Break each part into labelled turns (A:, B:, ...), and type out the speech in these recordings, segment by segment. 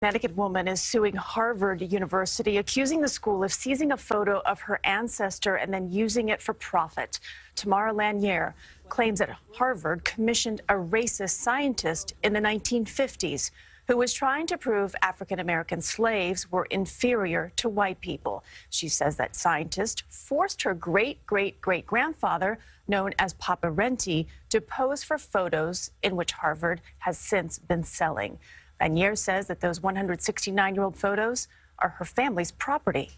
A: Connecticut woman is suing Harvard University, accusing the school of seizing a photo of her ancestor and then using it for profit. Tamara Lanier claims that Harvard commissioned a racist scientist in the 1950s who was trying to prove African-American slaves were inferior to white people. She says that scientist forced her great-great-great-grandfather, known as Papa Renti, to pose for photos in which Harvard has since been selling. Lanier says that those 169-year-old photos are her family's property.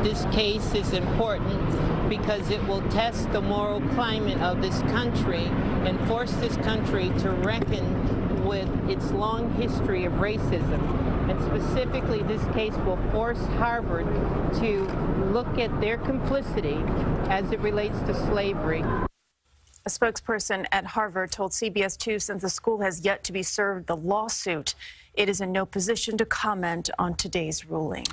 B: This case is important because it will test the moral climate of this country and force this country to reckon with its long history of racism. And specifically, this case will force Harvard to look at their complicity as it relates to slavery.
A: A spokesperson at Harvard told CBS 2 since the school has yet to be served the lawsuit, it is in no position to comment on today's ruling.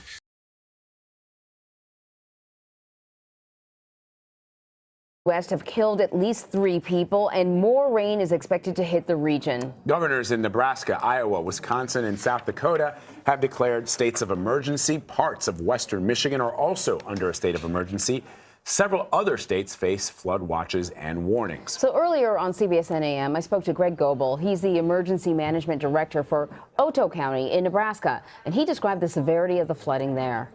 C: West have killed at least 3 people, and more rain is expected to hit the region.
D: Governors in Nebraska, Iowa, Wisconsin, and South Dakota have declared states of emergency. Parts of western Michigan are also under a state of emergency. Several other states face flood watches and warnings.
C: So earlier on CBS 10 a.m., I spoke to Greg Goebel. He's the emergency management director for Otoe County in Nebraska, and he described the severity of the flooding there.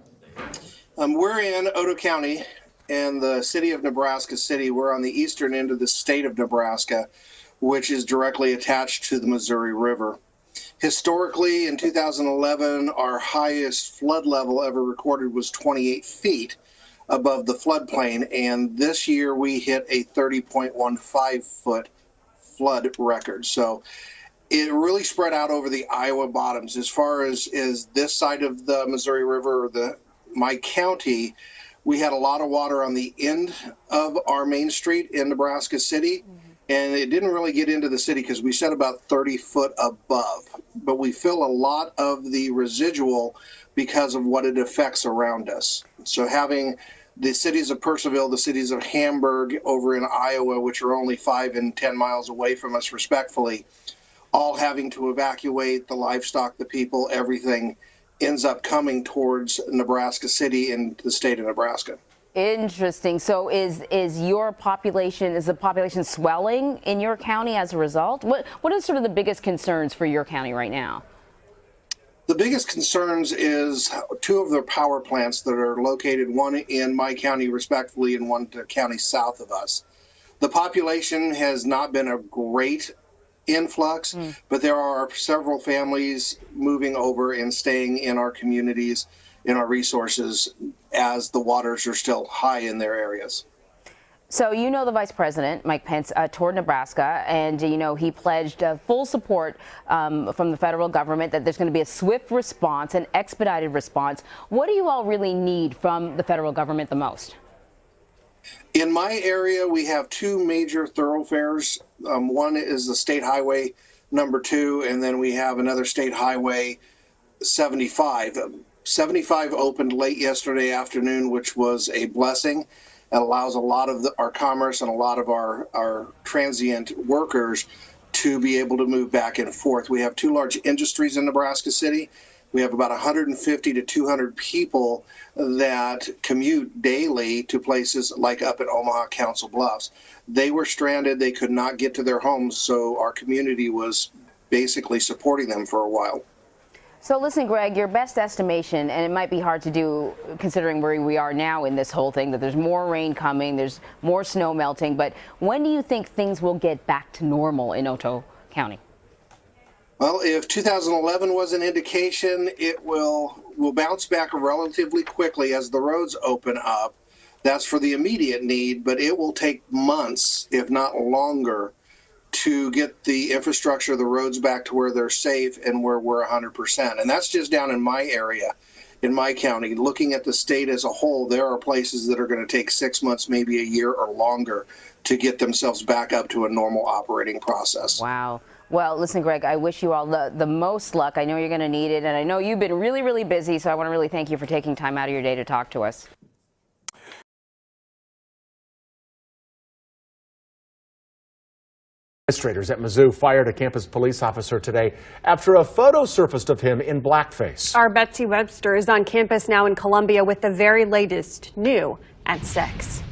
E: We're in Otoe County and the city of Nebraska City. We're on the eastern end of the state of Nebraska, which is directly attached to the Missouri River. Historically, in 2011, our highest flood level ever recorded was 28 feet above the floodplain, and this year we hit a 30.15-foot flood record. So it really spread out over the Iowa bottoms. As far as this side of the Missouri River, or my county, we had a lot of water on the end of our main street in Nebraska City, and it didn't really get into the city because we set about 30 foot above. But we fill a lot of the residual because of what it affects around us. So having the cities of Purcellville, the cities of Hamburg over in Iowa, which are only 5 and 10 miles away from us respectfully, all having to evacuate the livestock, the people, everything ends up coming towards Nebraska City and the state of Nebraska.
C: Interesting. So is the population swelling in your county as a result? What are sort of the biggest concerns for your county right now?
E: The biggest concerns is 2 of the power plants that are located, one in my county respectfully and one county south of us. The population has not been a great influx, but there are several families moving over and staying in our communities, in our resources, as the waters are still high in their areas.
C: So you know the Vice President, Mike Pence, toured Nebraska, and he pledged full support from the federal government, that there's going to be a swift response, an expedited response. What do you all really need from the federal government the most?
E: In my area, we have 2 major thoroughfares. One is the State Highway number 2, and then we have another State Highway 75. 75 opened late yesterday afternoon, which was a blessing. It allows a lot of our commerce and a lot of our transient workers to be able to move back and forth. We have 2 large industries in Nebraska City. We have about 150 to 200 people that commute daily to places like up at Omaha, Council Bluffs. They were stranded. They could not get to their homes, so our community was basically supporting them for a while.
C: So listen, Greg, your best estimation, and it might be hard to do considering where we are now in this whole thing, that there's more rain coming, there's more snow melting, but when do you think things will get back to normal in Otoe County?
E: Well, if 2011 was an indication, it will bounce back relatively quickly as the roads open up. That's for the immediate need, but it will take months, if not longer, to get the infrastructure, the roads back to where they're safe and where we're 100%. And that's just down in my area, in my county. Looking at the state as a whole, there are places that are going to take 6 months, maybe a year or longer to get themselves back up to a normal operating process.
C: Wow. Well, listen, Greg, I wish you all the most luck. I know you're going to need it, and I know you've been really, really busy, so I want to really thank you for taking time out of your day to talk to us.
F: Administrators at Mizzou fired a campus police officer today after a photo surfaced of him in blackface.
G: Our Betsy Webster is on campus now in Columbia with the very latest new at 6.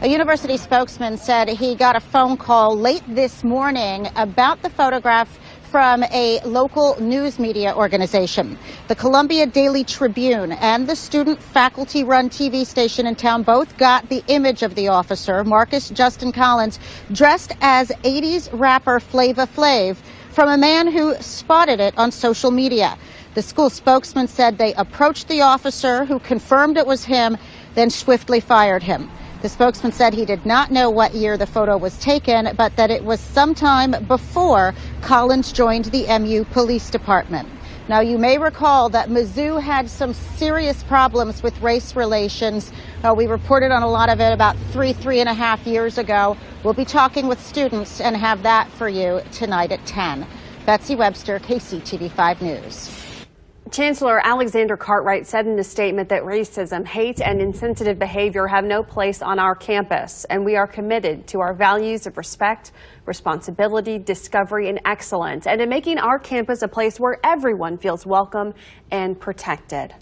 H: A university spokesman said he got a phone call late this morning about the photograph from a local news media organization. The Columbia Daily Tribune and the student faculty-run TV station in town both got the image of the officer, Marcus Justin Collins, dressed as 80s rapper Flava Flav, from a man who spotted it on social media. The school spokesman said they approached the officer, who confirmed it was him, then swiftly fired him. The spokesman said he did not know what year the photo was taken, but that it was sometime before Collins joined the MU Police Department. Now, you may recall that Mizzou had some serious problems with race relations. We reported on a lot of it about three and a half years ago. We'll be talking with students and have that for you tonight at 10. Betsy Webster, KCTV5 News.
G: Chancellor Alexander Cartwright said in a statement that racism, hate, and insensitive behavior have no place on our campus, and we are committed to our values of respect, responsibility, discovery, and excellence, and in making our campus a place where everyone feels welcome and protected.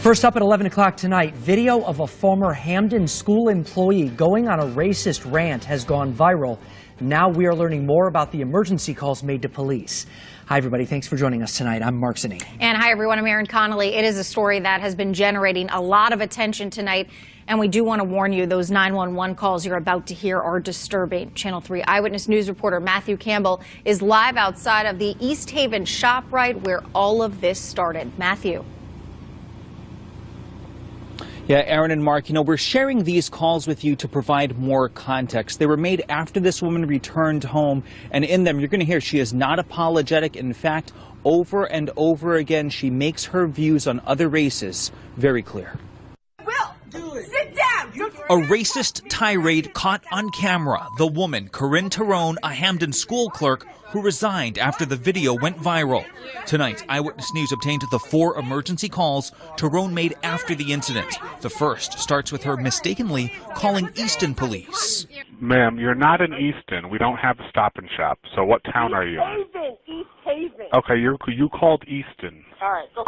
I: First up at 11 o'clock tonight, video of a former Hamden school employee going on a racist rant has gone viral. Now we are learning more about the emergency calls made to police. Hi, everybody. Thanks for joining us tonight. I'm Mark Zanini.
J: And hi, everyone. I'm Erin Connolly. It is a story that has been generating a lot of attention tonight. And we do want to warn you, those 911 calls you're about to hear are disturbing. Channel 3 Eyewitness News reporter Matthew Campbell is live outside of the East Haven Shoprite where all of this started. Matthew.
K: Yeah, Aaron and Mark, we're sharing these calls with you to provide more context. They were made after this woman returned home, and in them you're going to hear she is not apologetic. In fact, over and over again, she makes her views on other races very clear.
L: Sit down!
M: A racist tirade caught on camera. The woman, Corinne Tyrone, a Hamden school clerk, who resigned after the video went viral. Tonight, Eyewitness News obtained the 4 emergency calls Tyrone made after the incident. The first starts with her mistakenly calling Easton police.
N: Ma'am, you're not in Easton. We don't have a Stop and Shop. So what town are you in?
L: East Haven.
N: Okay, you called Easton.
L: All right, go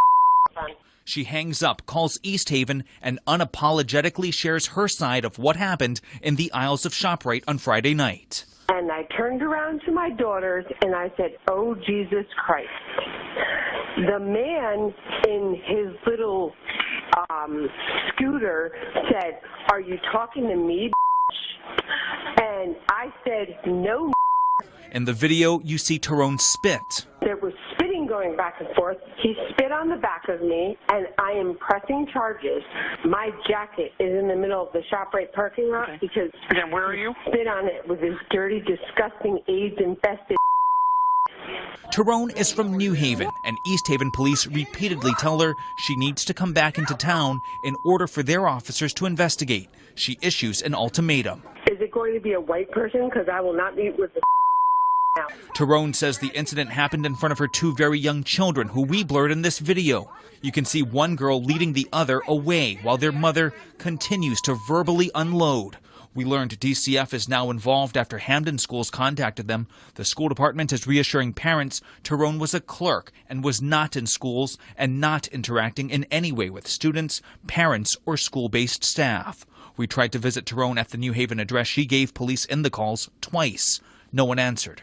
L: son.
M: She hangs up, calls East Haven, and unapologetically shares her side of what happened in the aisles of Shoprite on Friday night.
L: And I turned around to my daughters and I said, "Oh, Jesus Christ." The man in his little scooter said, "Are you talking to me, bitch?" And I said, "No."
M: In the video, you see Tyrone spit.
L: There was spitting going back and forth. He spit on the back of me, and I am pressing charges. My jacket is in the middle of the ShopRite parking lot because
N: again, where are you?
L: Spit on it with this dirty, disgusting, AIDS-infested.
M: Tyrone is from New Haven, and East Haven police repeatedly tell her she needs to come back into town in order for their officers to investigate. She issues an ultimatum.
L: Is it going to be a white person? Because I will not meet with the now.
M: Tyrone says the incident happened in front of her 2 very young children, who we blurred in this video. You can see one girl leading the other away while their mother continues to verbally unload. We learned DCF is now involved after Hamden schools contacted them. The school department is reassuring parents Tyrone was a clerk and was not in schools and not interacting in any way with students, parents, or school-based staff. We tried to visit Tyrone at the New Haven address she gave police in the calls twice. No one answered.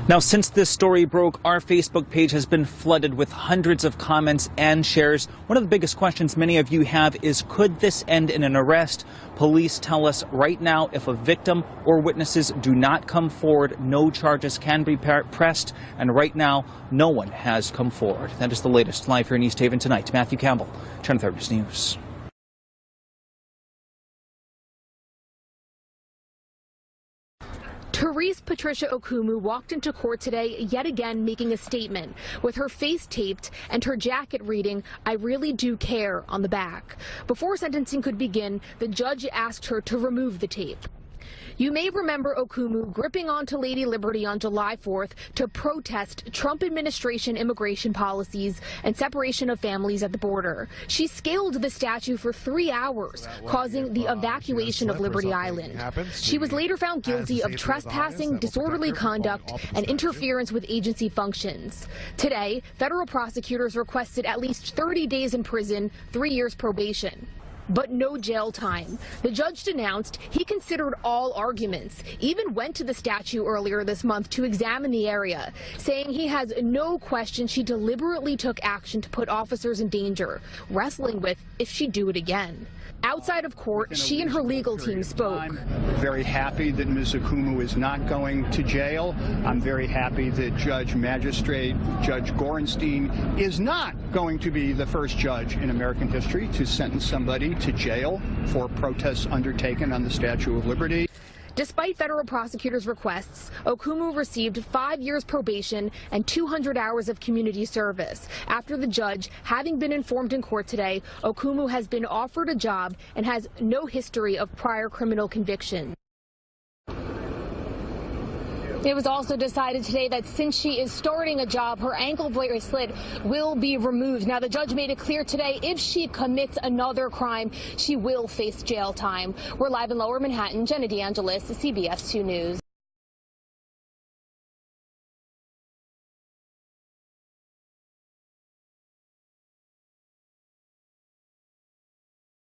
K: Now, since this story broke, our Facebook page has been flooded with hundreds of comments and shares. One of the biggest questions many of you have is, could this end in an arrest? Police tell us right now, if a victim or witnesses do not come forward, no charges can be pressed. And right now, no one has come forward. That is the latest. Live here in East Haven tonight. Matthew Campbell, Channel 30 News.
O: Therese Patricia Okoumo walked into court today, yet again making a statement, with her face taped and her jacket reading, "I really do care," on the back. Before sentencing could begin, the judge asked her to remove the tape. You may remember Okoumo gripping onto Lady Liberty on July 4th to protest Trump administration immigration policies and separation of families at the border. She scaled the statue for 3 hours, causing the evacuation of Liberty Island. She was later found guilty of trespassing, disorderly conduct, and interference with agency functions. Today, federal prosecutors requested at least 30 days in prison, 3 years probation. But no jail time. The judge denounced he considered all arguments, even went to the statue earlier this month to examine the area, saying he has no question she deliberately took action to put officers in danger, wrestling with if she'd do it again. Outside of court, she and her legal team spoke.
P: I'm very happy that Ms. Okoumo is not going to jail. I'm very happy that Magistrate Judge Gorenstein is not going to be the first judge in American history to sentence somebody to jail for protests undertaken on the Statue of Liberty.
O: Despite federal prosecutors' requests, Okoumo received 5 years probation and 200 hours of community service. After the judge having been informed in court today, Okoumo has been offered a job and has no history of prior criminal conviction. It was also decided today that since she is starting a job, her ankle bracelet will be removed. Now, the judge made it clear today if she commits another crime, she will face jail time. We're live in Lower Manhattan. Jenna DeAngelis, CBS 2 News.